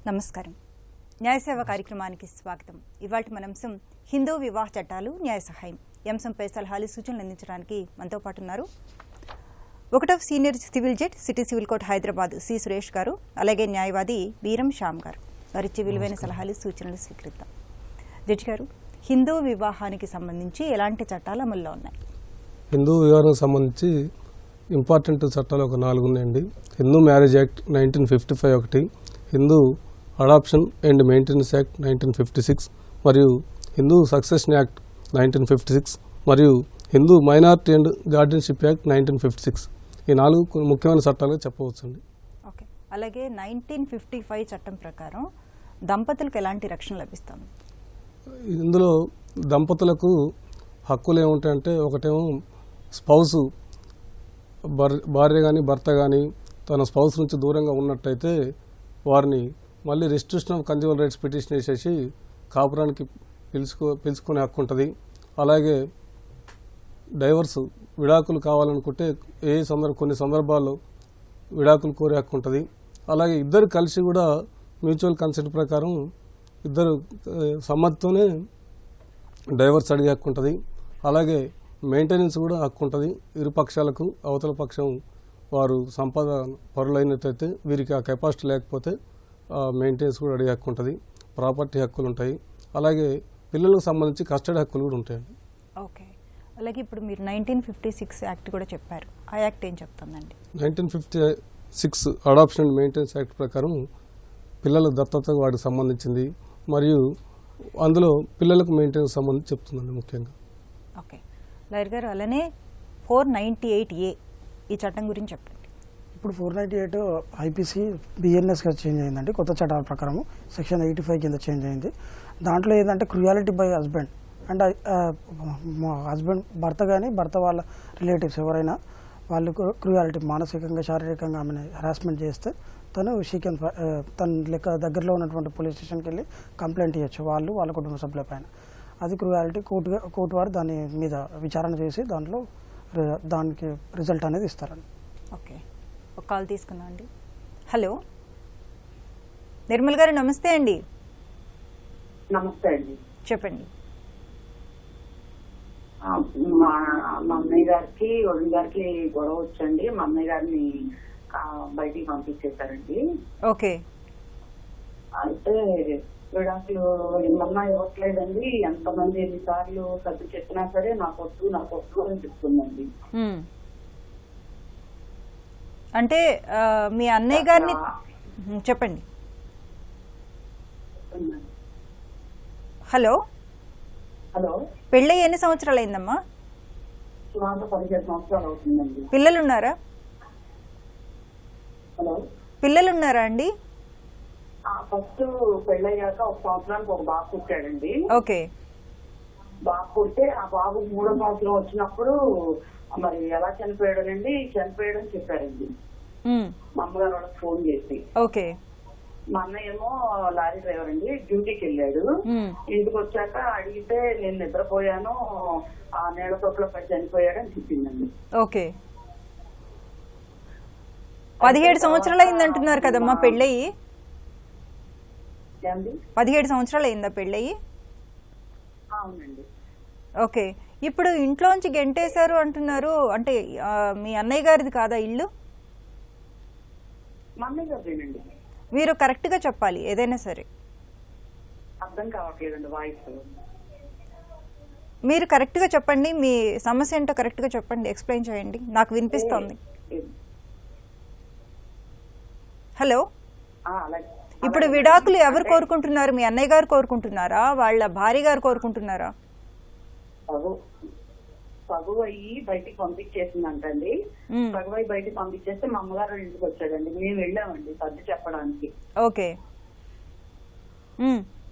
నమస్కారం. న్యాయసేవ కార్యక్రమానికి స్వాగతం. ఇవాళ మన అంశం హిందూ వివాహ చట్టాలు న్యాయ సహాయం. ఈ అంశంపై సలహాలు సూచనలు అందించడానికి మనతో పాటు ఉన్నారు 1వ senior civil judge city civil court Hyderabad C Suresh గారు, అలాగే న్యాయవాది వీరం శ్యామ్ గారు. వారిచ్చే విలువైన సలహాలు సూచనలు స్వీకరిద్దాం. జడ్జి గారు, హిందూ వివాహానికి సంబంధించి ఎలాంటి చట్టాలు అమల్లో ఉన్నాయి? హిందూ వివాహానికి సంబంధించి ఇంపార్టెంట్ చట్టాలు ఒక 4 ఉన్నాయండి. హిందూ మ్యారేజ్ యాక్ట్ 1955 ఒకటి, Hindu adoption and maintenance act 1956, మరియు హిందూ సక్సెషన్ యాక్ట్ 1956, మరియు Hindu minority and guardianship act 1956. ఈ 4 ముఖ్యమైన చట్టాలుగా చెప్పవచ్చండి. ఓకే. అలాగే 1955 చట్టం ప్రకారం దంపతులకు ఎలాంటి రక్షణ లభిస్తుంది? ఇందులో దంపతులకు హక్కులు ఏముంటాయంటే, ఒకటేమో స్పౌసు భార్య కానీ భర్త కానీ తన స్పౌస్ నుంచి దూరంగా ఉన్నట్టయితే వారిని మళ్ళీ restriction of consumer rights petition వేసేసి కాపురానికి పిలుచుకునే హక్కు ఉంటుంది. అలాగే డైవర్స్ విడాకులు కావాలనుకుంటే కొన్ని సందర్భాల్లో విడాకులు కోరే హక్కు ఉంటుంది. అలాగే ఇద్దరు కలిసి కూడా మ్యూచువల్ కన్సెంట్ ప్రకారం ఇద్దరు సమ్మతితోనే డైవర్స్ అడిగే హక్కు ఉంటుంది. అలాగే మెయింటెనెన్స్ కూడా హక్కు ఉంటుంది. ఇరు పక్షాలకు అవతల పక్షం వారు సంపద పరులైనట్టయితే వీరికి ఆ కెపాసిటీ లేకపోతే మెయింటెనెన్స్ కూడా అడిగే హక్కు ఉంటుంది. ప్రాపర్టీ హక్కులు ఉంటాయి. అలాగే పిల్లలకు సంబంధించి కస్టడీ హక్కులు కూడా ఉంటాయండి. ఓకే. అలాగే ఇప్పుడు మీరు 1956 యాక్ట్ కూడా చెప్పారు. ఆ యాక్ట్ ఏం చెప్తుందండి? 1956 అడాప్షన్ అండ్ మెయింటెనెన్స్ యాక్ట్ ప్రకారం పిల్లల దత్తత వాటికి సంబంధించింది, మరియు అందులో పిల్లలకు మెయింటెనెన్స్ సంబంధించి చెప్తుందండి ముఖ్యంగా. ఓకే. లాయర్ గారు, అలానే 498A ఈ చట్టం గురించి చెప్పండి. ఇప్పుడు 498 ఐపీసీ బిఎన్ఎస్గా చేంజ్ అయిందండి. కొత్త చట్టాల ప్రకారం సెక్షన్ 85 కింద చేంజ్ అయింది. దాంట్లో ఏంటంటే cruelty by husband and husband భర్త కానీ భర్త వాళ్ళ రిలేటివ్స్ ఎవరైనా వాళ్ళు క్రుయాలిటీ మానసికంగా శారీరకంగా ఆమెను హరాస్మెంట్ చేస్తే తను తన లెక్క దగ్గరలో ఉన్నటువంటి పోలీస్ స్టేషన్కి వెళ్ళి కంప్లైంట్ ఇవ్వచ్చు వాళ్ళ కుటుంబ సభ్యుల పైన. అది క్రుయాలిటీ కోర్టు వారు దాని మీద విచారణ చేసి దానికి రిజల్ట్ అనేది ఇస్తారండి. ఓకే. ఒక కాల్ తీసుకుందాం అండి. హలో నిర్మల్ గారు, నమస్తే అండి. నమస్తే అండి, చెప్పండి. మా అన్నయ్య గారికి వదిన గారికి గొడవ వచ్చండి. మా అన్నయ్య గారిని బయటికి పంపించేశారండి. ఓకే. అయితే విడాకులు ఏమన్నా ఇవ్వట్లేదండి. ఎంతమంది ఎన్నిసార్లు సర్ది చెప్పినా సరే నాకు వద్దు అని చెప్తుందండి. అంటే మీ అన్నయ్య గారిని చెప్పండి. హలో హలో, పెళ్ళి ఎన్ని సంవత్సరాలు అయిందమ్మా? సుమారు 17 సంవత్సరాలు అవుతుందండి. పిల్లలున్నారా? హలో, పిల్లలున్నారా అండి? ఫస్ట్ పెళ్ళయ్యాక 1 సంవత్సరానికి ఒక బాబు పుట్టాడండి. ఓకే. బాబు పుట్టే ఆ బాబు 3వ సంవత్సరం వచ్చినప్పుడు మరి ఎలా చనిపోయాడనండి, చనిపోయాడని చెప్పారండి మా అమ్మగారు వాళ్ళకి ఫోన్ చేసి. ఓకే. మా అన్నయ్య ఏమో లారీ డ్రైవర్ అండి, డ్యూటీకి వెళ్ళాడు. ఇంటికి వచ్చాక అడిగితే నేను నిద్రపోయాను, ఆ నీళ్ళ తోటలో పడి చనిపోయాడని చెప్పిందండి. ఓకే. 17 సంవత్సరాలు అయిందంటున్నారు కదమ్మా పెళ్ళయి? 17 సంవత్సరాలు అయిందా పెళ్ళయి? అవునండి. ఓకే. ఇప్పుడు ఇంట్లోంచి గెంటేశారు అంటున్నారు, అంటే మీ అన్నయ్య గారిది కాదా ఇల్లు? మా అన్నయ్య గారిదేనండి. మీరు కరెక్ట్ గా చెప్పాలి ఏదైనా సరే. అర్థం కావట్లేదండి వాయిస్. మీరు కరెక్ట్ గా చెప్పండి, మీ సమస్య ఏంటో కరెక్ట్ గా చెప్పండి, ఎక్స్ప్లెయిన్ చేయండి, నాకు వినిపిస్తోంది. హలో, ఇప్పుడు విడాకులు ఎవరు కోరుకుంటున్నారు? మీ అన్నయ్య గారు కోరుకుంటున్నారా, వాళ్ళ భార్య గారు కోరుకుంటున్నారా? పగువ అయ్యి బయటికి పంపించేసిందంటండి. పగువ అయ్యి బయటికి పంపించేస్తే మా అమ్మగారు ఇంటికి వచ్చాడండి. మేము వెళ్ళామండి సర్ది చెప్పడానికి. ఓకే.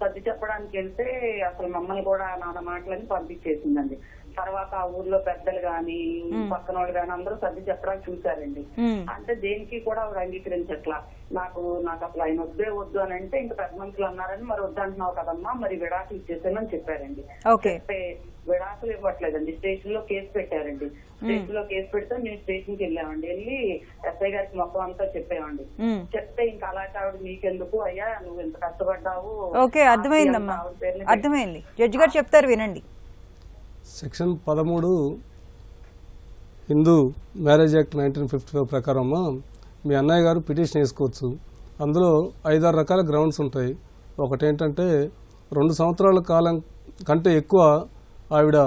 సర్ది చెప్పడానికి వెళ్తే అసలు మమ్మల్ని కూడా నాన్న మాటలని పంపించేసిందండి. తర్వాత ఆ ఊర్లో పెద్దలు గాని పక్కన వాళ్ళు గాని అందరూ సర్ది చెప్పడానికి చూశారండి. అంటే దేనికి కూడా ఆవిడ అంగీకరించట్లా. నాకు అసలు ఆయన వద్దు అని అంటే ఇంకా పెద్ద మనుషులు అన్నారని మరి వద్దంటున్నావు కదమ్మా మరి విడాకులు ఇచ్చేసానని చెప్పారండి. చెప్తే విడాకులు ఇవ్వట్లేదండి. స్టేషన్ లో కేసు పెట్టారండి. స్టేషన్ లో కేసు పెడితే మేము స్టేషన్ కి వెళ్ళామండి. వెళ్ళి ఎస్ఐ గారికి మొత్తం అంతా చెప్పామండి. చెప్తే ఇంకా అలాంటి ఆవిడ నీకెందుకు అయ్యా నువ్వు ఎంత కష్టపడ్డావు. ఓకే, అర్థమైందమ్మా, అర్థమైంది. జడ్జి గారు చెప్తారు, వినండి. సెక్షన్ 13 హిందూ మ్యారేజ్ యాక్ట్ 1955 ప్రకారం మీ అన్నయ్య గారు పిటిషన్ వేసుకోవచ్చు. అందులో 5-6 రకాల గ్రౌండ్స్ ఉంటాయి. ఒకటేంటంటే 2 సంవత్సరాల కాలం కంటే ఎక్కువ ఆవిడ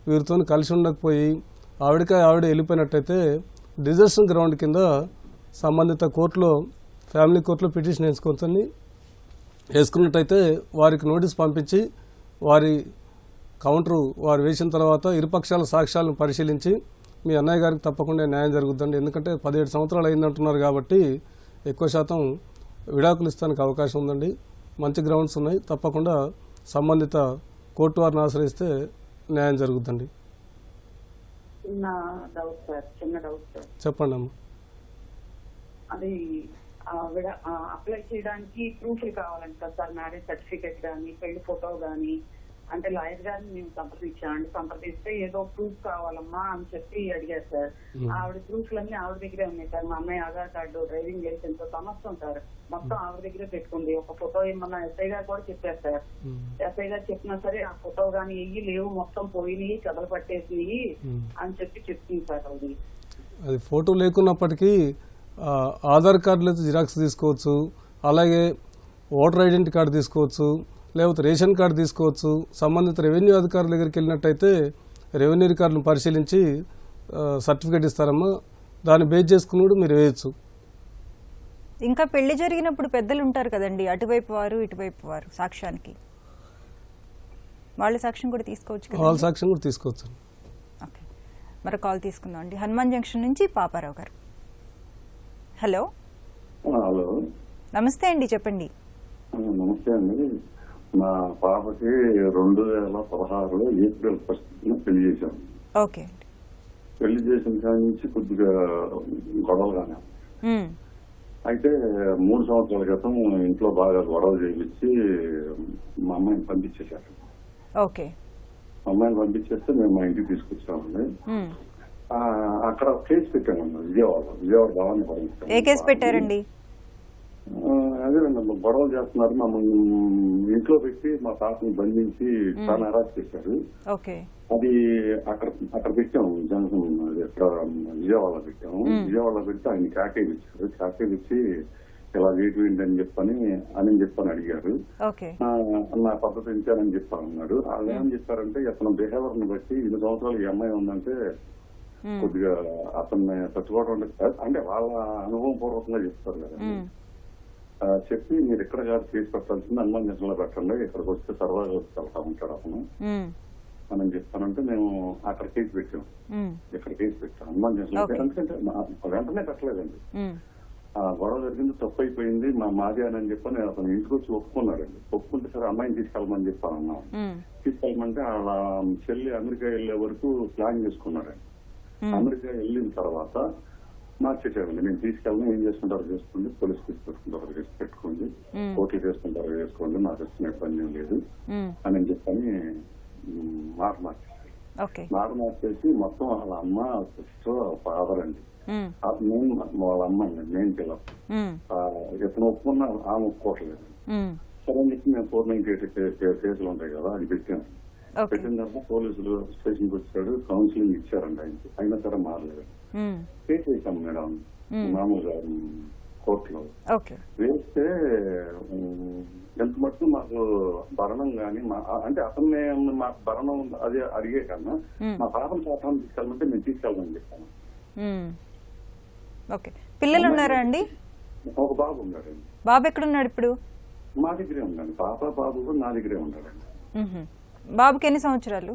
వీరితో కలిసి ఉండకపోయి ఆవిడ వెళ్ళిపోయినట్టయితే డిజర్షన్ గ్రౌండ్ కింద సంబంధిత కోర్టులో ఫ్యామిలీ కోర్టులో పిటిషన్ వేసుకున్నట్టయితే వారికి నోటీస్ పంపించి వారి కౌంటరు వారు వేసిన తర్వాత ఇరుపక్షాల సాక్ష్యాలను పరిశీలించి మీ అన్నయ్య గారికి తప్పకుండా న్యాయం జరుగుతుందండి. ఎందుకంటే 17 సంవత్సరాలు అయిందంటున్నారు కాబట్టి ఎక్కువ శాతం విడాకులు ఇస్తానికి అవకాశం ఉందండి. మంచి గ్రౌండ్స్ ఉన్నాయి. తప్పకుండా సంబంధిత కోర్టు వారిని ఆశ్రయిస్తే న్యాయం జరుగుతుందండి. చిన్న డౌట్ సార్. చెప్పండి అమ్మా. అది అప్లై చేయడానికి ప్రూఫ్లు కావాలంట సార్. మ్యారేజ్ సర్టిఫికేట్ గానీ పెళ్లి ఫోటో గానీ. అంటే లాయర్ గారిని మేము సంప్రదించామండి. సంప్రదిస్తే ఏదో ప్రూఫ్ కావాలమ్మా అని చెప్పి అడిగారు సార్. ఆవిడ ప్రూఫ్లన్నీ ఆవిడ దగ్గరే ఉన్నాయి సార్. మా అమ్మాయి ఆధార్ కార్డు, డ్రైవింగ్ లైసెన్స్ సమస్తం సార్ మొత్తం ఆవిడ దగ్గరే పెట్టుకుంది. ఒక ఫోటో ఏమన్నా ఎస్ఐ గారు కూడా చెప్పారు సార్. ఎస్ఐ గారు చెప్పినా సరే ఆ ఫోటో గానీ లేవు, మొత్తం పోయినాయి, కథలు పట్టేసినాయి అని చెప్తుంది సార్. అది ఫోటో లేకున్నప్పటికీ ఆధార్ కార్డులు అయితే జిరాక్స్ తీసుకోవచ్చు, అలాగే ఓటర్ ఐడెంటిటీ కార్డు తీసుకోవచ్చు, లేకపోతే రేషన్ కార్డు తీసుకోవచ్చు. సంబంధిత రెవెన్యూ అధికారుల దగ్గరికి వెళ్ళినట్టయితే రెవెన్యూ రికార్డులను పరిశీలించి సర్టిఫికేట్ ఇస్తారమ్మా. దాన్ని బేస్ చేసుకున్నాడు మీరు వేయచ్చు. ఇంకా పెళ్లి జరిగినప్పుడు పెద్దలు ఉంటారు కదండి, అటువైపు వారు ఇటువైపు వారు సాక్ష్యానికి, వాళ్ళ సాక్ష్యం కూడా తీసుకోవచ్చు కదా? వాళ్ళ సాక్ష్యం కూడా తీసుకోవచ్చు. ఓకే, మరి కాల్ తీసుకుందాం అండి. హనుమాన్ జంక్షన్ నుంచి పాపారావు గారు. హలో. హలో, నమస్తే అండి, చెప్పండి. నమస్తే అండి. మా పాపకి 2016 ఏప్రిల్ 1 పెళ్లి చేశాను. ఓకే. పెళ్లి చేసిన కాడి నుంచి కొద్దిగా గొడవలుగానే. అయితే 3 సంవత్సరాల క్రితం ఇంట్లో బాగా గొడవ చేయించి మా అమ్మాయిని పంపించేశారు. ఓకే. అమ్మాయిని పంపించేస్తే మేము మా ఇంటికి తీసుకొచ్చామండి. అక్కడ కేసు పెట్టామండి విజయవాడ భవాన్ని పంపించాము. ఏ కేసు పెట్టారండి? అదేనండి, గొడవలు చేస్తున్నారు. మమ్మల్ని ఇంట్లో పెట్టి మా తాతని బంధించి చాలా అరెస్ట్ చేశారు. అది అక్కడ పెట్టాము. జనసం ఎక్కడ విజయవాడలో పెట్టాము. విజయవాడలో పెడితే ఆయన క్యాకేజ్ ఇచ్చారు. క్యాకేజ్ ఇచ్చి ఇలా రేటు ఏంటని చెప్పని అడిగారు. నా పద్ధతి ఇచ్చారని చెప్పారన్నాడు. వాళ్ళు ఏమని చెప్పారంటే అతను బిహేవియర్ ని బట్టి 2 సంవత్సరాలు ఈ అమ్మాయి ఉందంటే కొద్దిగా అతన్ని తట్టుకోవడం అంటే వాళ్ళ అనుభవం పూర్వకంగా చెప్తారు కదా. చెప్పి మీరు ఎక్కడ కాదు కేసు పెట్టాల్సింది హనుమాన్ జంక్షన్ లో పెట్టండి, ఇక్కడికి వస్తే సర్వాగా వెళ్తా ఉంటాడు అతను అని చెప్తానంటే మేము అక్కడ కేసు పెట్టాము. ఇక్కడ కేసు పెట్టాం హనుమాన్ జంక్షన్ లో. ఎందుకంటే వెంటనే పెట్టలేదండి. గొడవ జరిగింది, తప్పు అయిపోయింది, మాది అని చెప్పని అతను ఇంటికి వచ్చి ఒప్పుకున్నాడండి. ఒప్పుకుంటే సరే అమ్మాయిని తీసుకెళ్ళమని చెప్పాను. తీసుకెళ్ళమంటే వాళ్ళ చెల్లి అమెరికా వెళ్లే వరకు ప్లాన్ చేసుకున్నాడండి. అమెరికా వెళ్ళిన తర్వాత మార్చేసాడండి. నేను తీసుకెళ్ళను, ఏం చేసుకుంటారో చేసుకోండి, పోలీసు కేసు పెట్టుకుంటారో కేసు పెట్టుకోండి, కోర్టులు చేసుకుంటారో చేసుకోండి, నాకు వచ్చిన ఇబ్బంది ఏం లేదు అని చెప్పని మాట మార్చేసి మొత్తం వాళ్ళ అమ్మ, సిస్టర్, ఫాదర్ అండి, నేను వాళ్ళ అమ్మ అండి, నేను పిల్లలు ఇతను ఒప్పుకున్నా ఆమె ఒప్పుకోవట్లేదు. సరే అని చెప్పి మేము 498 కేసులు ఉంటాయి కదా, అది పెట్టాను. పెట్టిన తర్వాత పోలీసులు స్టేషన్కి వచ్చాడు, కౌన్సిలింగ్ ఇచ్చారండి ఆయనకి. అయినా సరే మారలేదు. కేసు వేసాం మేడం మామూలుగా కోర్టులో. వేస్తే ఎంత మటుకు మాకు భరణం గాని అంటే అతన్ని మాకు భరణం అదే అడిగే కన్నా మా పాపం శాతం తీసుకెళ్ళమంటే మేము తీసుకెళ్ళమని చెప్పాను. పిల్లలు ఉన్నారా అండి? ఒక బాబు ఉన్నాడండి. బాబు ఎక్కడున్నాడు ఇప్పుడు? మా దగ్గరే ఉన్నాడు. బాబు కూడా నా దగ్గరే ఉన్నాడండి. బాబుకి ఎన్ని సంవత్సరాలు?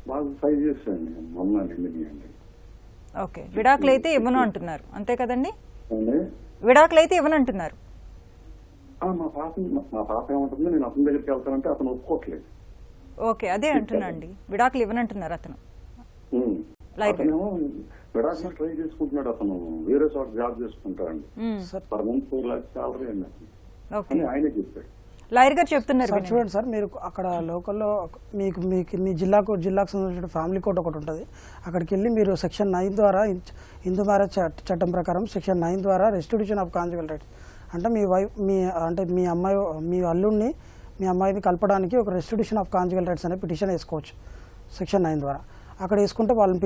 బాబు 5 years అండి. మొన్న అండి. ఓకే. విడాకులు అయితే ఇవ్వను అంటున్నారు, అంతే కదండి? విడాకులు అయితే ఇవ్వను అంటున్నారు. మా పాప ఏమంటుంది, నేను అతని దగ్గరికి వెళ్తానంటే అతను ఒప్పుకోవట్లేదు. ఓకే, అదే అంటున్నా అండి, విడాకులు ఇవ్వనంటున్నారు అతను. అతనేమో విడాకులు ట్రై చేసుకుంటున్నాడు. అతను వేరే చోట జాబ్ చేసుకుంటాడండి. పర్ మంత్ 4 lakhs సాలరీ అండి అని ఆయనే చెప్పాడు. లాయర్ గారు చెప్తున్నారు. సార్ చూడండి సార్, మీరు అక్కడ లోకల్లో మీకు మీ జిల్లాకు సంబంధించిన ఫ్యామిలీ కోర్ట్ ఒకటి ఉంటుంది. అక్కడికి వెళ్ళి మీరు సెక్షన్ 9 ద్వారా హిందూ మ్యారేజ్ చట్టం ప్రకారం సెక్షన్ 9 ద్వారా రెస్టిట్యూషన్ ఆఫ్ కాంజుగల్ రైట్స్ అంటే మీ అమ్మాయి మీ అల్లుడిని మీ అమ్మాయిని కలపడానికి ఒక రెస్టిట్యూషన్ ఆఫ్ కాంజుగల్ రైట్స్ అనే పిటిషన్ వేసుకోవచ్చు సెక్షన్ 9 ద్వారా. అక్కడ వేసుకుంటే వాళ్ళని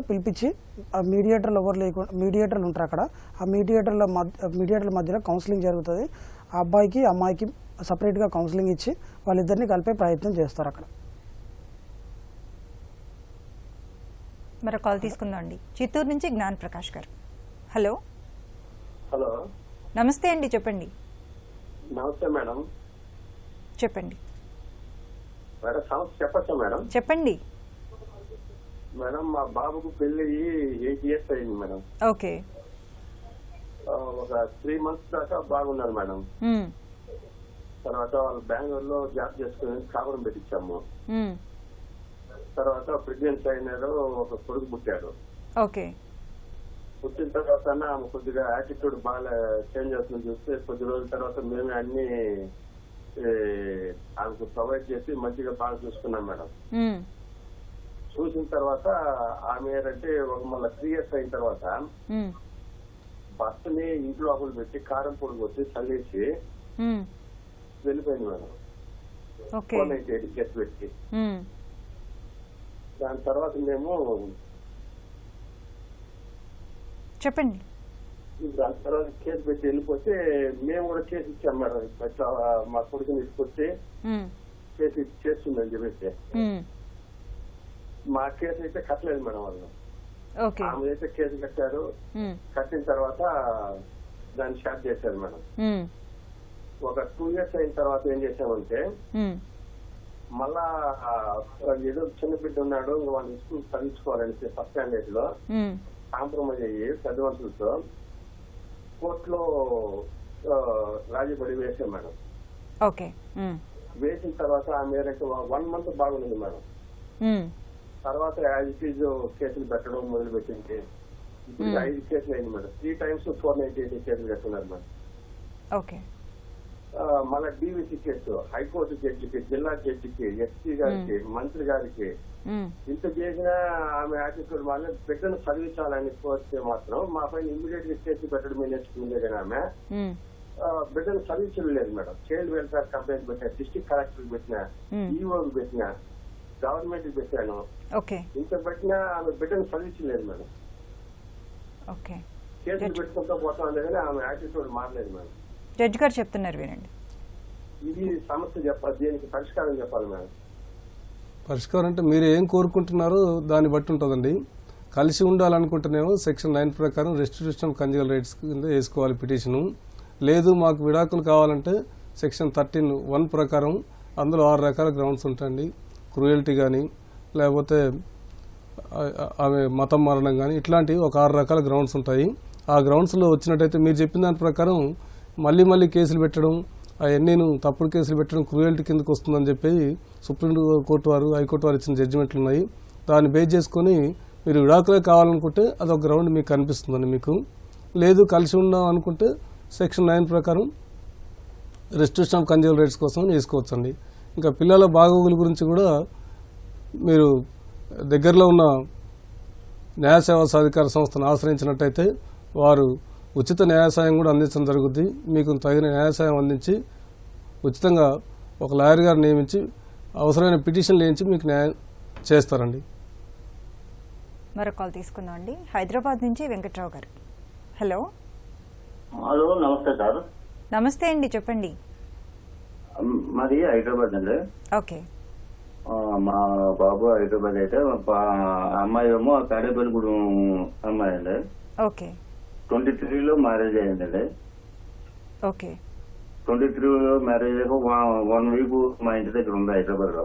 పిలిపించి ఆ మీడియేటర్లు ఎవరు లేకుండా మీడియేటర్లు ఉంటారు అక్కడ. ఆ మీడియేటర్ల మధ్యలో కౌన్సిలింగ్ జరుగుతుంది. ఆ అబ్బాయికి అమ్మాయికి సపరేట్గా కౌన్సిలింగ్ ఇచ్చి వాళ్ళిద్దరిని కలిపే ప్రయత్నం చేస్తారు అక్కడ. మరో కాల్ తీసుకుందాం అండి. చిత్తూరు నుంచి జ్ఞాన్ ప్రకాష్ గారు. హలో. హలో, నమస్తే అండి, చెప్పండి. నమస్తే మేడం. చెప్పండి మేడం, సమస్య చెప్పచ్చా మేడం? చెప్పండి మేడం, మా బాబుకు పెళ్లి 8 years అయింది మేడం. ఓకే. ఒక 3 months దాకా బాగున్నారు మేడం. తర్వాత వాళ్ళు బెంగళూరులో జాబ్ చేసుకుని కాపురం పెట్టించాము. తర్వాత ప్రెగ్నెన్సీ అయినారు, ఒక కొడుకు పుట్టాడు. ఓకే. పుట్టిన తర్వాత ఆమె కొద్దిగా యాటిట్యూడ్ బాగా చేంజ్ అవుతుంది చూస్తే కొద్ది రోజుల తర్వాత మేమే అన్ని ఆమెకు ప్రొవైడ్ చేసి మంచిగా బాగా చూసుకున్నాం మేడం. చూసిన తర్వాత ఆమె ఏంటంటే మళ్ళీ 3 years అయిన తర్వాత భర్తని ఇంట్లో అప్పులు పెట్టి కారం పొడి కొట్టి చల్లేసి వెళ్ళిపోయింది మేడం. 498 కేసు పెట్టి. దాని తర్వాత మేము చెప్పండి. దాని తర్వాత కేసు పెట్టి వెళ్ళిపోతే మేము కూడా కేసు ఇచ్చాం మేడం. ఇట్లా మా కొడుకుని తీసుకొచ్చి కేసు చేస్తుందని చెప్పేసి మా కేసు అయితే కట్టలేదు మేడం వాళ్ళు. ఆమె అయితే కేసు కట్టారు. కట్టిన తర్వాత దాన్ని స్టార్ట్ చేశారు మేడం. ఒక 2 years అయిన తర్వాత ఏం చేశామంటే మళ్ళా ఏదో చిన్న బిడ్డ ఉన్నాడు, వాళ్ళని స్కూల్ చదివించుకోవాలని ఫస్ట్ స్టాండర్డ్ లో కాంప్రమైజ్ అయ్యి పెద్ద మనుషులతో కోర్టులో రాజీపడి వేసాం మేడం. ఓకే. వేసిన తర్వాత ఆమె 1 month బాగుంది మేడం. తర్వాత యాజ్ ఇట్ ఈజ్ కేసులు పెట్టడం మొదలు పెట్టింది. ఇప్పుడు 5 కేసులు అయింది మేడం. 3 times 498 కేసులు కట్టున్నారు మేడం. ఓకే. మళ్ళా డీవీసీ కేసు హైకోర్టు జడ్జికి, జిల్లా జడ్జికి, ఎస్పీ గారికి, మంత్రి గారికి ఇంత చేసినా ఆమె యాటిట్యూడ్ వల్ల బిడ్డను చదివించాలని కోరితే మాత్రం మా పైన ఇమ్మీడియట్ గా కేసు పెట్టడం నేర్చుకుందే కానీ ఆమె బిడ్డను చదివించలేదు మేడం. చైల్డ్ వెల్ఫేర్ కంప్లైంట్ పెట్టిన, డిస్ట్రిక్ట్ కలెక్టర్ పెట్టిన, ఈఓకి పెట్టిన, గవర్నమెంట్ కి పెట్టాను. ఇంత పెట్టినా ఆమె బిడ్డను చదివించలేదు మేడం. కేసులు పెట్టుకుంటూ పోతా ఉంది కానీ ఆమె యాటిట్యూడ్ మారలేదు మేడం. జడ్జి గారు చెప్తున్నారు, వినండి. ఇది సమస్య చెప్పాలి, దీనికి పరిష్కారం చెప్పాలి మేడం. పరిష్కారం అంటే మీరు ఏం కోరుకుంటున్నారో దాన్ని బట్టి ఉంటుందండి. కలిసి ఉండాలనుకుంటేనేమో సెక్షన్ 9 ప్రకారం రెస్టిట్యూషన్ ఆఫ్ కంజుగల్ రైట్స్ కింద వేసుకోవాలి పిటిషను. లేదు మాకు విడాకులు కావాలంటే సెక్షన్ 13(1) ప్రకారం అందులో 6 రకాల గ్రౌండ్స్ ఉంటాయండి. క్రూయల్టీ కానీ, లేకపోతే ఆమె మతం మారడం కానీ, ఇట్లాంటివి ఒక 6 రకాల గ్రౌండ్స్ ఉంటాయి. ఆ గ్రౌండ్స్లో వచ్చినట్టయితే మీరు చెప్పిన దాని ప్రకారం మళ్ళీ కేసులు పెట్టడం, అవన్నీను తప్పుడు కేసులు పెట్టడం క్రూయల్టీ కిందకు వస్తుందని చెప్పి సుప్రీంకోర్టు వారు, హైకోర్టు వారు ఇచ్చిన జడ్జిమెంట్లు ఉన్నాయి. దాన్ని బేస్ చేసుకొని మీరు విడాకులే కావాలనుకుంటే అదొక గ్రౌండ్ మీకు కనిపిస్తుందండి. మీకు లేదు కలిసి ఉందాం అనుకుంటే సెక్షన్ 9 ప్రకారం రెస్ట్రిక్షన్ ఆఫ్ కంజుగల్ రైట్స్ కోసం వేసుకోవచ్చండి. ఇంకా పిల్లల బాగోగుల గురించి కూడా మీరు దగ్గరలో ఉన్న న్యాయ సేవా సాధికార సంస్థను ఆశ్రయించినట్టయితే వారు ఉచిత న్యాయ సాయం కూడా అందించడం జరుగుతుంది. మీకు తగిన న్యాయ సాయం అందించి ఉచితంగా ఒక లాయర్ గారు నియమించి అవసరమైన పిటిషన్లు వేయించి మీకు న్యాయం చేస్తారండి. మరో కాల్ తీసుకుందాం అండి. హైదరాబాద్ నుంచి వెంకట్రావు గారు. హలో. హలో, నమస్తే సార్. నమస్తే అండి, చెప్పండి. మాది హైదరాబాద్ అండి. ఓకే. మా బాబు హైదరాబాద్ అయితే అమ్మాయి ఏమో తాడేపల్లిగూడెం అమ్మాయి అండి. ఓకే. 23లో మ్యారేజ్ అయ్యిందండి. ఓకే. 23లో మ్యారేజ్ అయ్యాక 1 week మా ఇంటి దగ్గర ఉంది హైదరాబాద్ లో.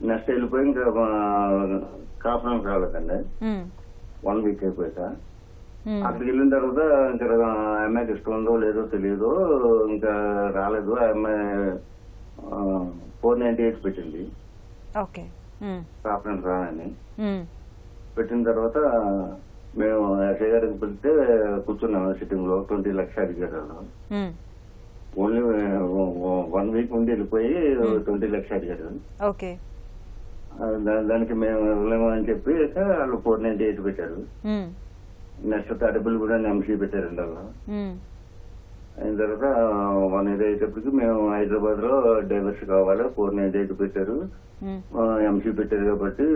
నెక్స్ట్ వెళ్ళిపోయి ఇంకా కాపురం రాలేదండి. 1 week అయిపోయాక అక్కడికి వెళ్ళిన తర్వాత ఇంకా అమ్మాయికి ఇష్టం ఉందో లేదో తెలియదు, ఇంకా రాలేదు. ఆ అమ్మాయి 498 పెట్టింది కాపురం రానని. పెట్టిన తర్వాత మేము ఎస్ఐ గారికి పిలిస్తే కూర్చున్నాము సిట్టింగ్ లో 20 లక్షలు అడిగారు. ఓన్లీ 1 వీక్ ఉండి వెళ్ళిపోయి 20 లక్షలు అడిగారు. ఓకే. దానికి మేము ఇవ్వలేము అని చెప్పి వాళ్ళు 498 పెట్టారు. నెక్స్ట్ తడబుల్ కూడా ఎంసీ పెట్టారండి వాళ్ళు. అయిన తర్వాత 1 అయ్యేటప్పటికి మేము హైదరాబాద్ లో డైవర్స్ కావాలి 498 పెట్టారు, ఎంసీ పెట్టారు కాబట్టి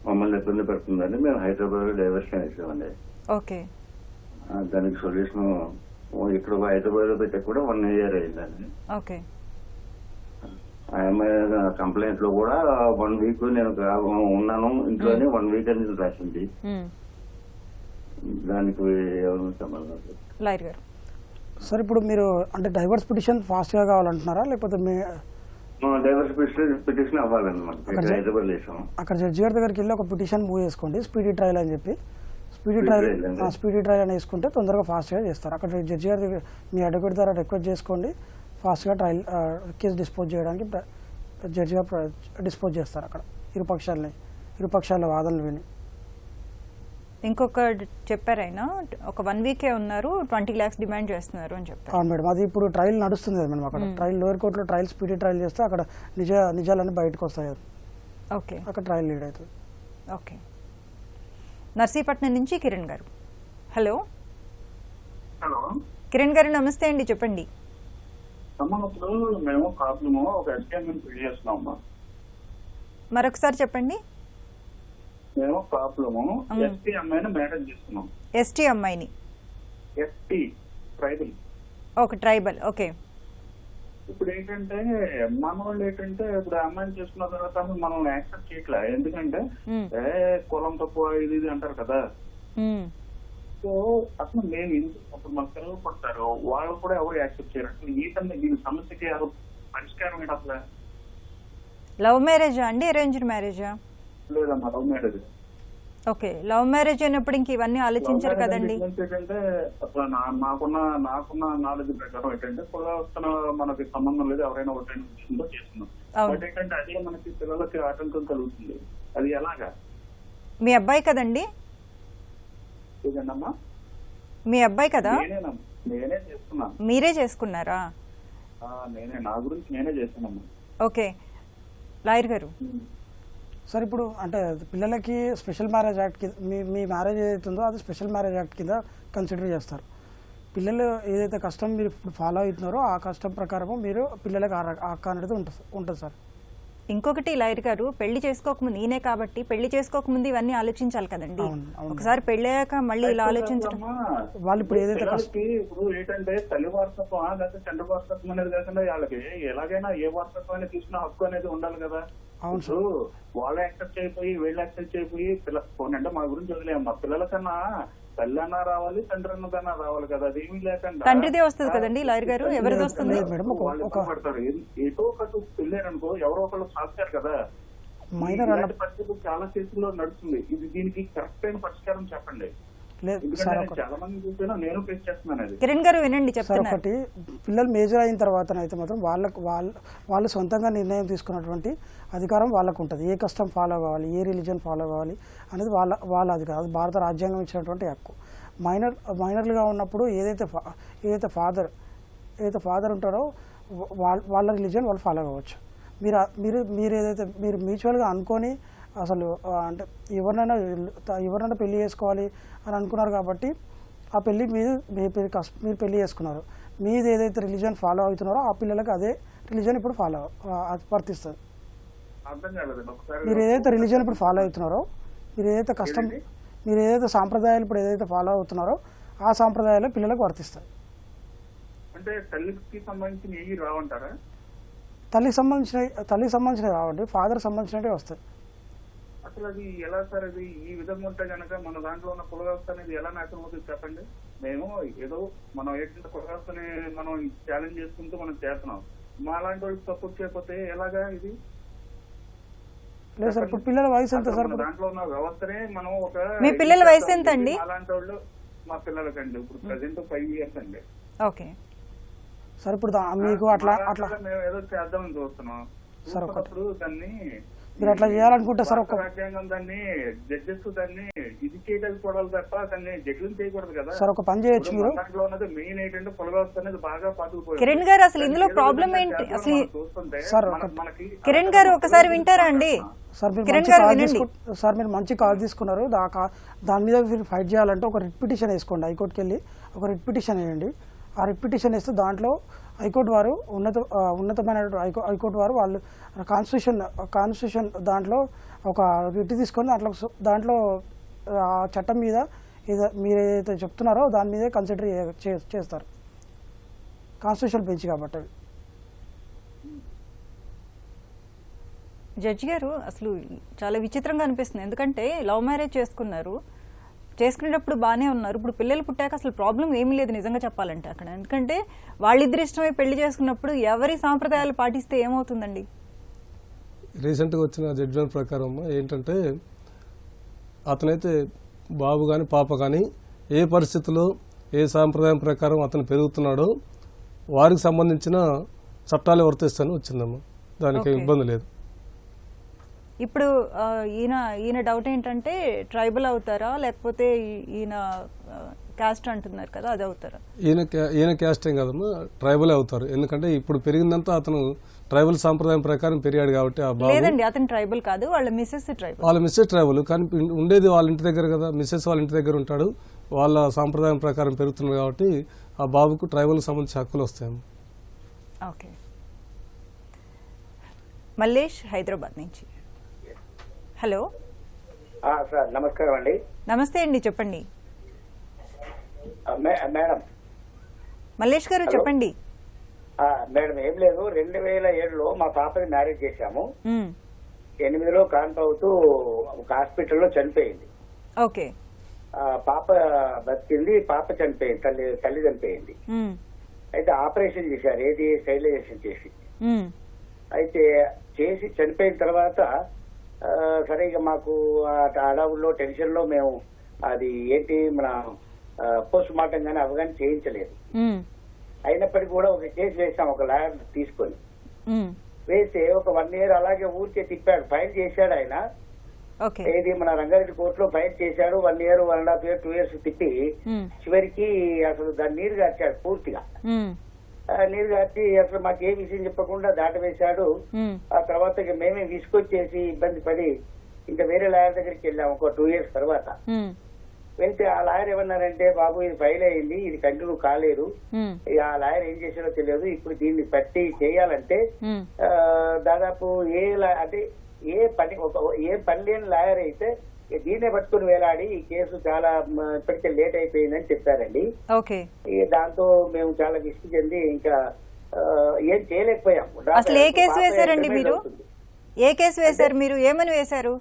మమ్మల్ని ఇబ్బంది పెడుతుందని మేము హైదరాబాద్ లో డైవర్స్ వేసామండి. ఓకే. దానికి సొల్యూషన్ ఇక్కడ హైదరాబాద్ లో పెట్టా కూడా 1 year అయిందండి. ఓకే. కంప్లైంట్ లో కూడా 1 వీక్ నేను ఉన్నాను ఇంట్లోనే 1 వీక్ అని రాసింది. దానికి సంబంధం లాయర్ గారు సార్ ఇప్పుడు మీరు అంటే డైవర్స్ పిటిషన్ ఫాస్ట్ గా కావాలంటున్నారా లేకపోతే మీ డైవర్స్ పిటిషన్ అవ్వాలన్నమాట. హైదరాబాద్ వేసాం. అక్కడ జడ్జి గారి దగ్గరికి వెళ్ళి ఒక పిటిషన్ మూవ్ చేసుకోండి, స్పీడీ ట్రయల్ అని చెప్పి. స్పీడీ ట్రయల్ అని వేసుకుంటే తొందరగా ఫాస్ట్గా చేస్తారు. అక్కడ జడ్జి గారి దగ్గర మీ అడ్వకేట్ ద్వారా రిక్వెస్ట్ చేసుకోండి, ఫాస్ట్గా ట్రయల్ కేసు డిస్పోజ్ చేయడానికి జడ్జి గారు డిస్పోజ్ చేస్తారు. అక్కడ ఇరుపక్షాల వాదనలు విని. ఇంకొక చెప్పారు ఆయన ఒక 1 వీకే ఉన్నారు, 20 lakhs డిమాండ్ చేస్తున్నారు అని చెప్పారు. అవును మేడం, అది ఇప్పుడు ట్రయల్ నడుస్తుంది కదా మేడం. అక్కడ ట్రయల్ లోయర్ కోర్టులో ట్రయల్ స్పీడీ ట్రయల్ చేస్తే అక్కడ నిజాలన్నీ బయటకు వస్తాయి. ఓకే. అక్కడ ట్రయల్ లీడ్ అవుతుంది. ఓకే. నర్సీపట్నం నుంచి కిరణ్ గారు. హలో హలో కిరణ్ గారు నమస్తే అండి, చెప్పండి. ఇప్పుడు మేము ప్రాబ్లము ఒక ఎస్టీఎంఐని ఫిల్ చేస్తున్నామమ్మా. మరొకసారి చెప్పండి. మేము ప్రాబ్లము ఎస్టీఎంఐని మ్యారేజ్ చేస్తున్నాం. ఎస్టీ అమ్మాయిని. ST tribal. Okay, tribal. Okay. ఇప్పుడు ఏంటంటే మన వాళ్ళు ఏంటంటే ఇప్పుడు అమ్మాయిని చేసుకున్న తర్వాత మనల్ని యాక్సెప్ట్ చేయట్లే. ఎందుకంటే కులం తక్కువ ఇది అంటారు కదా. సో అసలు మేము అప్పుడు మన పిల్లలు పడతారు, వాళ్ళు కూడా ఎవరు యాక్సెప్ట్ చేయరు. అసలు దీని సమస్యకి పరిష్కారం ఏంటి అసలు? లవ్ మ్యారేజా అండి, అరేంజ్డ్ మ్యారేజా? లేదమ్మా, love marriage. Okay. Love marriage అయినప్పుడు ఇంక ఇవన్నీ ఆలోచించారు కదండి. ఏంటంటే అసలు నాకున్న నాలెడ్జ్ ప్రకారం ఏంటంటే కులవస్తన మనకి సంబంధం లేదు, ఎవరైనా ఒకటైనా విషయంలో చేస్తున్నాం. బట్ ఏంటంటే అదే మనకి పిల్లలకి ఆటంకం కలుగుతుంది. అది ఎలాగా? మీ అబ్బాయి కదండి? ఏదన్నమ్మా? మీ అబ్బాయి కదా? నేనే చేసుకున్నాను. మీరే చేసుకున్నారా? నా గురించి నేనే చేస్తున్నాను. ఓకే. లాయర్ గారు సార్ ఇప్పుడు అంటే పిల్లలకి స్పెషల్ మ్యారేజ్ యాక్ట్ కింద మీ మ్యారేజ్ ఏదైతే ఉందో అది స్పెషల్ మ్యారేజ్ యాక్ట్ కింద కన్సిడర్ చేస్తారు. పిల్లలు ఏదైతే కష్టం మీరు ఇప్పుడు ఫాలో అవుతున్నారో ఆ కష్టం ప్రకారము మీరు పిల్లలకు ఆ హక్కు అనేది ఉంటుంది సార్. ఇంకొకటి లాయర్ గారు, పెళ్లి చేసుకోకముందు ఈయనే కాబట్టి పెళ్లి చేసుకోకముందు ఇవన్నీ ఆలోచించాలి కదండి. ఒకసారి పెళ్ళయ్యాక మళ్ళీ ఇలా ఆలోచించడం వాళ్ళు ఇప్పుడు ఏదైతే ఇప్పుడు ఏంటంటే తల్లి వారసత్వం లేకపోతే తండ్రి వారసత్వం అనేది కాకుండా వాళ్ళకి ఎలాగైనా ఏ వారసత్వం అనేది తీసుకున్న హక్కు అనేది ఉండాలి కదా. అవును. వాళ్ళు యాక్సెప్ట్ అయిపోయి వీళ్ళు యాక్సెప్ట్ అయిపోయి అంటే మా గురించి వదిలేమ్మా, పిల్లల కన్నా తల్లి అన్నా రావాలి, తండ్రి అన్నదన్నా రావాలి కదా. అది ఏమీ లేకుండా తండ్రిదే వస్తుంది కదండి లాయర్ గారు, ఎవరిది వస్తుంది? పడతారు. ఏదో ఒకటి వెళ్ళారనుకో ఎవరో ఒకళ్ళు సాగుతారు కదా. పరిస్థితి చాలా కేసుల్లో నడుస్తుంది. ఇది దీనికి కరెక్ట్ అయిన పరిష్కారం చెప్పండి. చాలా మంది చూసినా నేను ఫేస్ చేస్తున్నాను. అది కిరణ్ గారు వినండి చెప్తాను. ఒకటి పిల్లలు మేజర్ అయిన తర్వాత అయితే మాత్రం వాళ్ళు సొంతంగా నిర్ణయం తీసుకున్నటువంటి అధికారం వాళ్ళకు ఉంటుంది. ఏ కష్టం ఫాలో కావాలి, ఏ రిలీజన్ ఫాలో కావాలి అనేది వాళ్ళ అధికారం. అది భారత రాజ్యాంగం ఇచ్చినటువంటి హక్కు. మైనర్లుగా ఉన్నప్పుడు ఏదైతే ఫాదర్ ఉంటారో వాళ్ళ రిలీజన్ వాళ్ళు ఫాలో కావచ్చు. మీరు ఏదైతే మీరు మ్యూచువల్గా అనుకొని అసలు అంటే ఎవరినైనా పెళ్లి చేసుకోవాలి అని అనుకున్నారు కాబట్టి ఆ పెళ్లి మీరు పెళ్లి చేసుకున్నారు. మీది ఏదైతే రిలీజన్ ఫాలో అవుతున్నారో ఆ పిల్లలకి అదే రిలీజన్ ఇప్పుడు వర్తిస్తుంది. మీరు ఏదైతే రిలీజన్ ఇప్పుడు ఫాలో అవుతున్నారో, మీరు ఏదైతే సాంప్రదాయాలు ఇప్పుడు ఏదైతే ఫాలో అవుతున్నారో ఆ సాంప్రదాయాలు పిల్లలకు వర్తిస్తాయి. అంటే తల్లికి సంబంధించిన రావంటారా? తల్లికి సంబంధించినవి రావండి, ఫాదర్ సంబంధించినవి వస్తాయి. అసలు అది ఎలా సార్? అది ఈ విధంగా ఉంటే కనుక మన దాంట్లో ఉన్న కుల వ్యవస్థ అనేది ఎలా నాశనం అవుతుంది చెప్పండి. మేము ఏదో మనం ఏంటంటే కుల వ్యవస్థని మనం ఛాలెంజ్ చేసుకుంటూ మనం చేస్తున్నాం. మా లాంటి వాళ్ళకి సపోర్ట్ చేయకపోతే ఎలాగా? ఇది లేదు సార్. ఇప్పుడు పిల్లల వయసు ఎంత సార్? దాంట్లో ఉన్న వ్యవస్థనే మనం ఒక మీ పిల్లల వయసు ఎంత అండి? అలాంటి వాళ్ళు మా పిల్లలకండి ఇప్పుడు ప్రెసెంట్ 5 years అండి. ఓకే సార్ ఇప్పుడు మీకు అట్లా మేము ఏదో చేద్దామని చూస్తున్నాం. అప్పుడు దాన్ని మీరు అట్లా చేయాలనుకుంటే సార్ ఒక రాజ్యాంగం దాన్ని జడ్జెస్ దాన్ని ఇది చేయకపోవడం తప్ప దాన్ని జడ్జిలు చేయకూడదు కదా సార్ ఒక పని చేయొచ్చు మీరు. దాంట్లో ఉన్నది మెయిన్ ఏంటంటే కుల వ్యవస్థ అనేది బాగా పాతుకుపోయింది. కిరణ్ గారు అసలు ఇందులో ప్రాబ్లం ఏంటి అసలు? చూస్తుంటే సార్ మనకి కిరణ్ గారు ఒకసారి వింటారా అండి? సార్ మీరు కిరణ్ మంచి గారు కాల్ వినండి. సార్ మీరు మంచి కాల్ తీసుకున్నారు. దాని మీద మీరు ఫైట్ చేయాలంటే ఒక రిట్ పిటిషన్ వేసుకోండి. హైకోర్టుకి వెళ్ళి ఒక రిట్ పిటిషన్ వేయండి. ఆ రిట్ పిటిషన్ వేస్తే దాంట్లో హైకోర్టు వారు ఉన్నతమైన హైకోర్టు వారు వాళ్ళు కాన్స్టిట్యూషన్ దాంట్లో ఒక రిట్ తీసుకొని దాంట్లో ఆ చట్టం మీద మీరు ఏదైతే చెప్తున్నారో దాని మీదే కన్సిడర్ చేస్తారు. కాన్స్టిట్యూషన్ బెంచ్ కాబట్టి జడ్జి గారు అసలు చాలా విచిత్రంగా అనిపిస్తుంది. ఎందుకంటే లవ్ మ్యారేజ్ చేసుకునేటప్పుడు బాగానే ఉన్నారు. ఇప్పుడు పిల్లలు పుట్టాక అసలు ప్రాబ్లం ఏమీ లేదు నిజంగా చెప్పాలంటే అక్కడ. ఎందుకంటే వాళ్ళిద్దరి ఇష్టమై పెళ్లి చేసుకున్నప్పుడు ఎవరి సాంప్రదాయాలు పాటిస్తే ఏమవుతుందండి? రీసెంట్గా వచ్చిన జడ్జిమెంట్ ప్రకారం ఏంటంటే అతనైతే బాబు కానీ పాప కానీ ఏ పరిస్థితిలో ఏ సాంప్రదాయం ప్రకారం అతను పెరుగుతున్నాడో వారికి సంబంధించిన చట్టాలు వర్తిస్తాయని వచ్చిందమ్మా. దానికి ఇబ్బంది లేదు. ఇప్పుడు ఈయన డౌట్ ఏంటంటే ట్రైబల్ అవుతారా లేకపోతే ఈయన క్యాస్ట్ అంటున్నారు కదా, అది అవుతారా? ఈయన క్యాస్ట్ ఏం కాదమ్మా, ట్రైబలే అవుతారు. ఎందుకంటే ఇప్పుడు పెరిగిందంతా అతను ట్రైబల్ సాంప్రదాయం ప్రకారం పెరిగాడు కాబట్టి ఆ బాబు. లేదండి, అతను ట్రైబల్ కాదు, వాళ్ళ మిస్సెస్ ట్రైబల్. వాళ్ళ మిస్సెస్ ట్రైబల్ కానీ ఉండేది వాళ్ళ ఇంటి దగ్గర కదా, మిస్సెస్ వాళ్ళ ఇంటి దగ్గర ఉంటాడు. వాళ్ళ సాంప్రదాయం ప్రకారం పెరుగుతున్నారు కాబట్టి ఆ బాబుకు ట్రైబల్ సంబంధించిన హక్కులు వస్తాయమ్మా. ఓకే. మల్లేష్ హైదరాబాద్ నుంచి. హలో సార్, నమస్కారం అండి. నమస్తే అండి, చెప్పండి. మేడం మల్లేష్ గారు చెప్పండి. మేడం ఏం లేదు, 2007లో మా పాపని మ్యారేజ్ చేశాము. 8లో కాన్పు అవుతూ ఒక హాస్పిటల్లో చనిపోయింది. ఓకే. పాప బతికింది, పాప చనిపోయింది, తల్లి చనిపోయింది. అయితే ఆపరేషన్ చేశారు, ఏది స్టెరిలైజేషన్ చేసి. అయితే చేసి చనిపోయిన తర్వాత సరే ఇక మాకు అడవుల్లో టెన్షన్ లో మేము అది ఏంటి మన పోస్ట్ మార్టం కానీ అవగాహన చేయించలేదు. అయినప్పటికీ కూడా ఒక కేసు వేసాం, ఒక లాయర్ తీసుకొని వేస్తే ఒక 1 year అలాగే ఊరికే తిప్పాడు. ఫైల్ చేశాడు ఆయన, ఏది మన రంగారెడ్డి కోర్టులో ఫైల్ చేశాడు. 1 year, 1.5 years, 2 years తిప్పి చివరికి అసలు దాన్ని నీరు గార్చాడు పూర్తిగా. నీరు గార్చి అసలు మాకు ఏ విషయం చెప్పకుండా దాటవేశాడు. ఆ తర్వాత ఇక మేమే తీసుకొచ్చేసి ఇబ్బంది పడి ఇంకా వేరే లాయర్ దగ్గరికి వెళ్ళాము ఒక 2 years తర్వాత. వెళ్తే ఆ లాయర్ ఏమన్నారంటే, బాబు ఇది ఫైల్ అయింది, ఇది కంటిన్యూ కాలేదు. ఆ లాయర్ ఏం చేశాడో తెలియదు. ఇప్పుడు దీన్ని పట్టి చేయాలంటే దాదాపు అంటే ఏ పని లేని లాయర్ అయితే దీన్నే పట్టుకుని వేలాడి ఈ కేసు చాలా ఇప్పటికే లేట్ అయిపోయిందని చెప్పారండి. దాంతో మేము చాలా విసుగు చెంది ఇంకా ఏం చేయలేకపోయాం. అసలు ఏ కేసు వేశారండి మీరు? ఏ కేసు వేశారు మీరు? ఏమని వేశారు?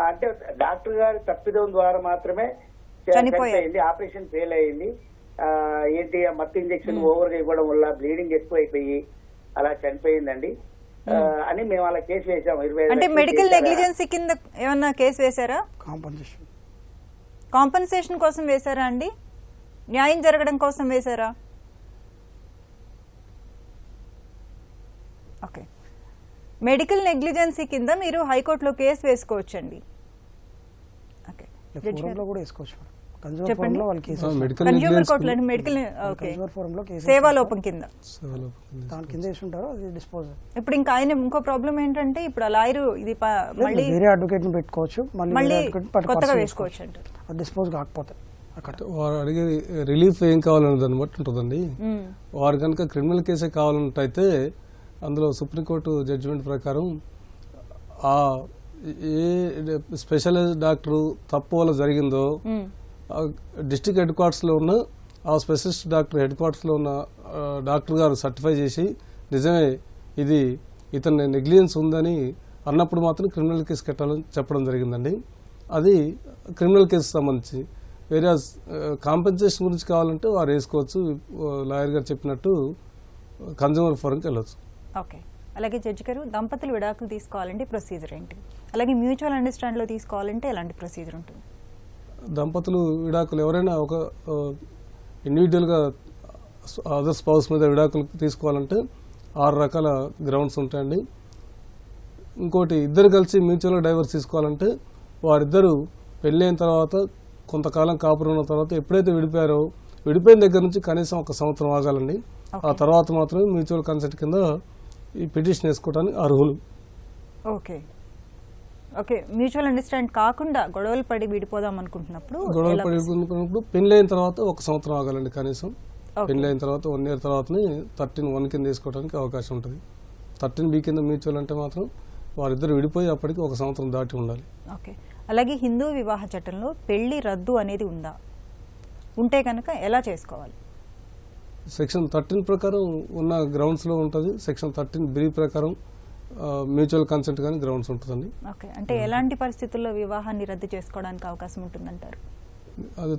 అంటే డాక్టర్ గారి తప్పిదం ద్వారా మాత్రమే చనిపోయింది, ఆపరేషన్ ఫెయిల్ అయింది. ఏంటి మత్తు ఇంజక్షన్ ఓవర్ గా ఇవ్వడం వల్ల బ్లీడింగ్ ఎక్కువ అయిపోయి అలా చనిపోయిందండి అని మేము అలా కేసు వేసాము. 25 అంటే మెడికల్ నెగ్లిజెన్సీ కింద ఏమన్నా కేసు వేశారా? కాంపన్సేషన్ కోసం వేశారా అండి? న్యాయం జరగడం కోసం వేశారా? ఓకే. మెడికల్ నెగ్లిజెన్సీ కింద మీరు హైకోర్టులో కేసు వేసుకోవచ్చండి. సేవాలోపం కింద. ఇప్పుడు ఇంకా ఆయన ఇంకో ప్రాబ్లం ఏంటంటే ఇప్పుడు ఆ లాయర్ ఇది మళ్ళీ వేరే అడ్వకేట్ ని పెట్టుకోవచ్చు, మళ్ళీ కొత్తగా వేసుకోవచ్చు అంటారు. డిస్పోజ్ కాకపోతే వారు అడిగే రిలీఫ్ ఏం కావాలనే దాన్ని బట్టి ఉంటుందండి. వారు కనుక క్రిమినల్ కేసే కావాలంటే అందులో సుప్రీంకోర్టు జడ్జిమెంట్ ప్రకారం ఆ ఏ స్పెషలైజ్డ్ డాక్టర్ తప్పు వల్ల జరిగిందో డిస్ట్రిక్ట్ హెడ్ క్వార్టర్స్లో ఉన్న ఆ స్పెషలిస్ట్ డాక్టర్ హెడ్ క్వార్టర్స్లో ఉన్న డాక్టర్ గారు సర్టిఫై చేసి నిజమే ఇది ఇతని నెగ్లిజెన్స్ ఉందని అన్నప్పుడు మాత్రం క్రిమినల్ కేసు కట్టాలని చెప్పడం జరిగిందండి. అది క్రిమినల్ కేసు సంబంధించి. వేరే కాంపెన్సేషన్ గురించి కావాలంటే వారు వేసుకోవచ్చు. లాయర్ గారు చెప్పినట్టు కన్జ్యూమర్ ఫోరంకి వెళ్ళొచ్చు. ఓకే. అలాగే జడ్జి గారు, దంపతులు విడాకులు తీసుకోవాలంటే ప్రొసీజర్ ఏంటి? అలాగే మ్యూచువల్ అండర్స్టాండ్లో తీసుకోవాలంటే ఎలాంటి ప్రొసీజర్ ఉంటుంది? దంపతులు విడాకులు ఎవరైనా ఒక ఇండివిజువల్గా అదర్ స్పౌస్ మీద విడాకులు తీసుకోవాలంటే 6 రకాల గ్రౌండ్స్ ఉంటాయండి. ఇంకోటి ఇద్దరు కలిసి మ్యూచువల్గా డైవర్స్ తీసుకోవాలంటే వారిద్దరూ పెళ్ళైన తర్వాత కొంతకాలం కాపురం ఉన్న తర్వాత ఎప్పుడైతే విడిపోయారో విడిపోయిన దగ్గర నుంచి కనీసం 1 సంవత్సరం ఆగాలండి. ఆ తర్వాత మాత్రమే మ్యూచువల్ కన్సెంట్ కింద ఈ పిటిషన్ వేసుకోవడానికి అర్హులు. ఓకే ఓకే మ్యూచువల్ అండర్స్టాండ్ కాకుండా గొడవలు పడి విడిపోదాం అనుకుంటున్నప్పుడు పెళ్ళైన తర్వాత 1 సంవత్సరం ఆగాలండి కనీసం. పెళ్ళైన తర్వాత 1 year తర్వాతనే 13(1) కింద వేసుకోవడానికి అవకాశం ఉంటుంది. 13B కింద మ్యూచువల్ అంటే మాత్రం వారిద్దరు విడిపోయి అప్పటికి 1 సంవత్సరం దాటి ఉండాలి. ఓకే అలాగే హిందూ వివాహ చట్టంలో పెళ్లి రద్దు అనేది ఉందా? ఉంటే కనుక ఎలా చేసుకోవాలి? సెక్షన్ 13 ప్రకారం ఉన్న గ్రౌండ్స్లో ఉంటుంది. సెక్షన్ 13B ప్రకారం మ్యూచువల్ కన్సెంట్ కానీ గ్రౌండ్స్ ఉంటుందండి. ఓకే అంటే ఎలాంటి పరిస్థితుల్లో వివాహాన్ని రద్దు చేసుకోవడానికి అవకాశం ఉంటుందంటారు? అది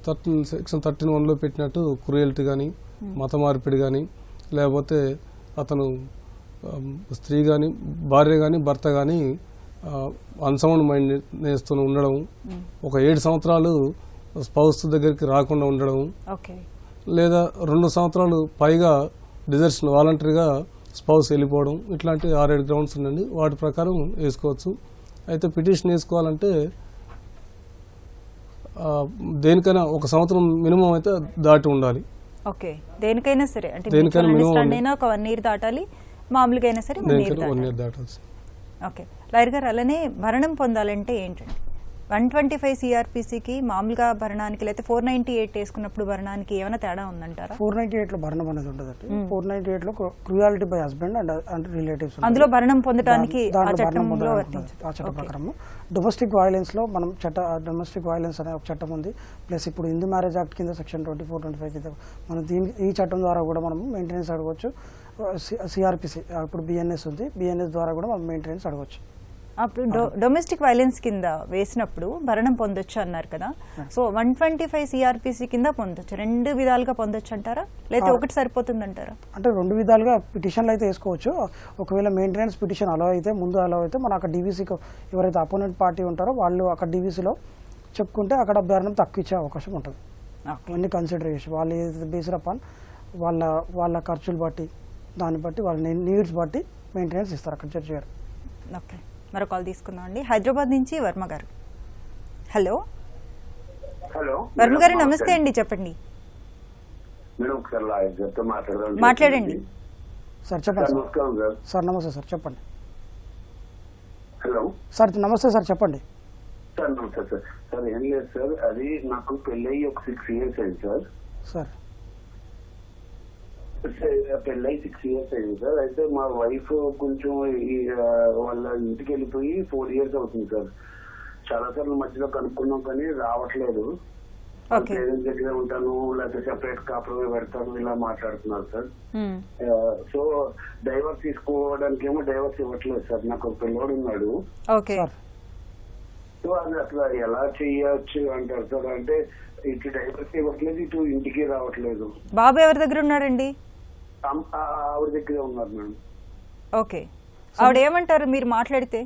సెక్షన్ 13(1)లో పెట్టినట్టు క్రూయల్టీ కానీ మత మార్పిడి కానీ లేకపోతే అతను స్త్రీ కానీ భార్య కానీ భర్త కానీ అన్సౌండ్ మైండ్ నేస్తూ ఉండడం, ఒక 7 సంవత్సరాలు స్పౌస్ దగ్గరికి రాకుండా ఉండడం, లేదా 2 సంవత్సరాలు పైగా డిజర్షన్ వాలంటరీగా స్పౌస్ వెళ్ళిపోవడం, ఇట్లాంటి 6-7 గ్రౌండ్స్ ఉండండి. వాటి ప్రకారం వేసుకోవచ్చు. అయితే పిటిషన్ వేసుకోవాలంటే దేనికైనా 1 సంవత్సరం మినిమం అయితే దాటి ఉండాలి. ఓకే దేనికైనా సరే అంటే దేనికైనా మినిమం ఒక 1 year దాటాలి, మామూలుగా అయినా సరే 1 year దాటాలి. ఓకే లాయర్ గారు అలానే భరణం పొందాలంటే ఏంటండి? 125 CRPCకి మామూలుగా భరణానికి లేకపోతే 498 వేసుకున్నప్పుడు భరణానికి ఏమైనా తేడా ఉందంటారా? 498లో భరణం అనేది ఉండదండి. 498లో cruelty by husband and relatives అందులో భరణం పొందడానికి ఆ చట్టం ప్రకారం. డొమెస్టిక్ వైలెన్స్ లో మనం డొమెస్టిక్ వైలెన్స్ అనే ఒక చట్టం ఉంది. ప్లస్ ఇప్పుడు హిందూ మ్యారేజ్ యాక్ట్ కింద సెక్షన్ 24-25 కింద మనం ఈ చట్టం ద్వారా కూడా మనం మెయింటెనెన్స్ అడగవచ్చు. సిఆర్పిసి ఇప్పుడు బిఎన్ఎస్ ఉంది, బిఎన్ఎస్ ద్వారా కూడా మనం మెయింటెనెన్స్ అడగవచ్చు. అప్పుడు డొమెస్టిక్ వైలెన్స్ కింద వేసినప్పుడు భరణం పొందొచ్చు అన్నారు కదా, సో 125 CRPC కింద పొందొచ్చు, 2 విధాలుగా పొందొచ్చు అంటారా లేదా ఒకటి సరిపోతుంది అంటారా? అంటే 2 విధాలుగా పిటిషన్లు అయితే వేసుకోవచ్చు. ఒకవేళ మెయింటెనెన్స్ పిటిషన్ అలా అయితే ముందు అలా అయితే మన అక్కడ డీవీసీకి ఎవరైతే అపోనెంట్ పార్టీ ఉంటారో వాళ్ళు అక్కడ డీవీసీలో చెప్పుకుంటే అక్కడ భరణం తక్కువ ఇచ్చే అవకాశం ఉంటుంది. అవన్నీ కన్సిడర్ చేసి వాళ్ళు ఏదైతే బేస్డ్ అపాన్ వాళ్ళ ఖర్చులు బట్టి దాన్ని బట్టి వాళ్ళ నీడ్స్ బట్టి మెయింటెనెన్స్ ఇస్తారు అక్కడ జడ్జి గారు. ఓకే మరో కాల్ తీసుకుందాం అండి. హైదరాబాద్ నుంచి వర్మ గారు. హలో వర్మ గారు నమస్తే అండి, చెప్పండి. మాట్లాడండి సార్. చెప్పండి సార్. నమస్తే సార్, చెప్పండి. హలో సార్ నమస్తే సార్, చెప్పండి. సార్ నమస్తే సార్. సార్ ఏం లేదు సార్, అది నాకు పెళ్ళయి ఒక 6 years అయింది సార్. సార్ పెళ్ళయి 6 years అయింది సార్. అయితే మా వైఫ్ కొంచెం వాళ్ళ ఇంటికి వెళ్ళిపోయి 4 years అవుతుంది సార్. చాలా సార్లు మధ్యలో కనుక్కున్నాం కానీ రావట్లేదు. పేరెంట్స్ దగ్గర ఉంటాను లేకపోతే సెపరేట్ కాపురమే పెడతాను ఇలా మాట్లాడుతున్నారు సార్. సో డైవర్స్ తీసుకోవడానికి ఏమో డైవర్స్ ఇవ్వట్లేదు సార్. నాకు ఒక పిల్లోడు ఉన్నాడు. సో అది అట్లా ఎలా చెయ్యొచ్చు అంటారు సార్? అంటే ఇటు డైవర్స్ ఇవ్వట్లేదు, ఇటు ఇంటికి రావట్లేదు. బాబు ఎవరి దగ్గర ఉన్నాడండి? ఆవిడ దగ్గరే ఉన్నారు మేడం. ఓకే ఆవిడ ఏమంటారు మీరు మాట్లాడితే?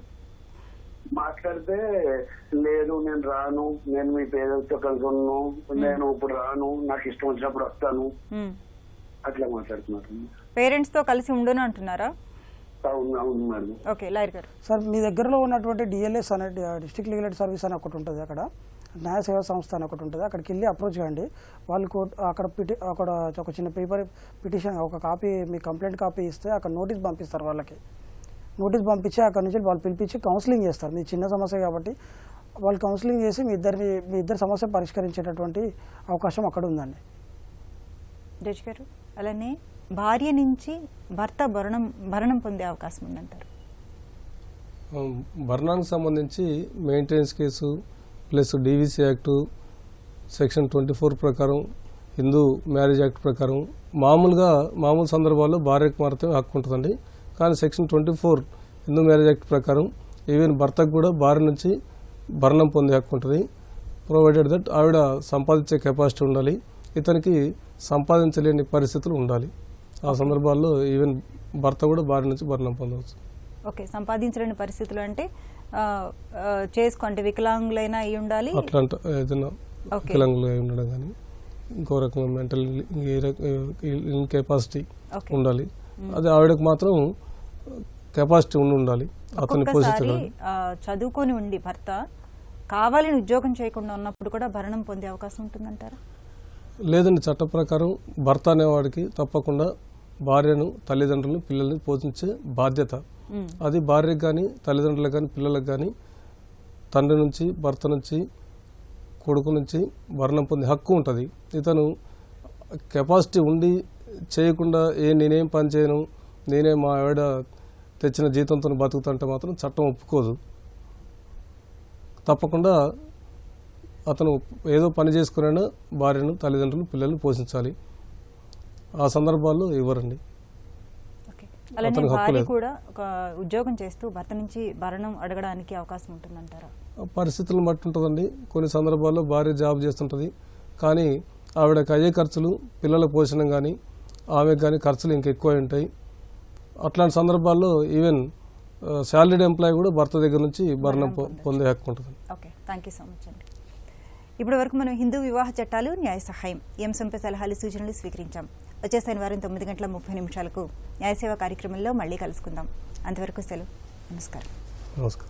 లేదు నేను రాను, నేను మీ పేరెంట్స్ తో కలిసి ఉన్నాను, నేను ఇప్పుడు రాను, నాకు ఇష్టం వచ్చినప్పుడు వస్తాను అట్లా మాట్లాడుతున్నారు. పేరెంట్స్ తో కలిసి ఉండను అంటున్నారా? అవును మేడం. ఓకే లాయర్ గారు. సార్ మీ దగ్గరలో ఉన్నటువంటి డిఎల్ఎస్ అనే డిస్ట్రిక్ట్ లీగల్ సర్వీస్ అని ఒకటి ఉంటుంది, అక్కడ న్యాయ సేవా సంస్థ అని ఒకటి ఉంటుంది, అక్కడికి వెళ్ళి అప్రోచ్ చేయండి. వాళ్ళు అక్కడ ఒక చిన్న పేపర్ పిటిషన్ ఒక కాపీ మీ కంప్లైంట్ కాపీ ఇస్తే అక్కడ నోటీస్ పంపిస్తారు. వాళ్ళకి నోటీస్ పంపించి అక్కడ నుంచి వాళ్ళు పిలిపించి కౌన్సిలింగ్ చేస్తారు. మీ చిన్న సమస్య కాబట్టి వాళ్ళు కౌన్సిలింగ్ చేసి మీ ఇద్దరి సమస్య పరిష్కరించేటటువంటి అవకాశం అక్కడ ఉందండి. జడ్జి గారు అలానే భార్య నుంచి భర్త భరణం పొందే అవకాశం ఉందంటారు? భరణానికి సంబంధించి maintenance case plus DVC act section 24 ప్రకారం హిందూ మ్యారేజ్ యాక్ట్ ప్రకారం మామూలు సందర్భాల్లో భార్యకు మాత్రమే హక్కు ఉంటుందండి. కానీ సెక్షన్ 24 హిందూ మ్యారేజ్ యాక్ట్ ప్రకారం ఈవెన్ భర్తకు కూడా భార్య నుంచి భరణం పొందే హక్కు ఉంటుంది. ప్రొవైడెడ్ దట్ ఆవిడ సంపాదించే కెపాసిటీ ఉండాలి, ఇతనికి సంపాదించలేని పరిస్థితులు ఉండాలి. ఆ సందర్భాల్లో ఈవెన్ భర్త కూడా భార్య నుంచి భరణం పొందవచ్చు. ఓకే సంపాదించలేని పరిస్థితులు అంటే అంటే వికలాంగులైనా అయి ఉండాలి, అట్లాంటి ఏదైనా వికలాంగులు అయి ఉండడం కానీ ఇంకో రకమైన మెంటల్ ఇన్కెపాసిటీ ఉండాలి. అది ఆవిడకు మాత్రం కెపాసిటీ ఉండాలి. అతన్ని ఒక్కొక్కసారి పోషించగలడు. చదువుకొని ఉండి భర్త కావాలని ఉద్యోగం చేయకుండా ఉన్నప్పుడు కూడా భరణం పొందే అవకాశం ఉంటుందంటారా? లేదండి, చట్ట ప్రకారం భర్త అనేవాడికి తప్పకుండా భార్యను, తల్లిదండ్రులను, పిల్లల్ని పోషించే బాధ్యత. అది భార్యకు కానీ, తల్లిదండ్రులకు కానీ, పిల్లలకు కానీ తండ్రి నుంచి, భర్త నుంచి, కొడుకు నుంచి భరణం పొందే హక్కు ఉంటుంది. ఇతను కెపాసిటీ ఉండి చేయకుండా నేనేం పని చేయను, నేనే మా ఆవిడ తెచ్చిన జీతంతో బతుకుతుంటే మాత్రం చట్టం ఒప్పుకోదు. తప్పకుండా అతను ఏదో పని చేసుకునైనా భార్యను, తల్లిదండ్రులు, పిల్లల్ని పోషించాలి. ఆ సందర్భాల్లో ఇవ్వరండి. అలానే భార్య కూడా ఒక ఉద్యోగం చేస్తూ భర్త నుంచి భరణం అడగడానికి అవకాశం ఉంటుందంటారా? పరిస్థితులను బట్టి ఉంటుందండి. కొన్ని సందర్భాల్లో భార్య జాబ్ చేస్తుంటుంది, కానీ ఆవిడకి అయ్యే ఖర్చులు, పిల్లల పోషణ కానీ, ఆమెకు కానీ ఖర్చులు ఇంకెక్కువ ఉంటాయి. అట్లాంటి సందర్భాల్లో ఈవెన్ శాలరీడ్ ఎంప్లాయీ కూడా భర్త దగ్గర నుంచి భరణం పొందే హక్కు ఉంటుంది. Okay, thank you so much అండి. ఇప్పటి వరకు మనం హిందూ వివాహ చట్టాలు, న్యాయ సహాయం ఈ అంశంపై సలహాలు, సూచనలు స్వీకరించాం. వచ్చే శనివారం 9:30 న్యాయ సేవ కార్యక్రమంలో మళ్ళీ కలుసుకుందాం. అంతవరకు సెలవు. నమస్కారం. నమస్కారం.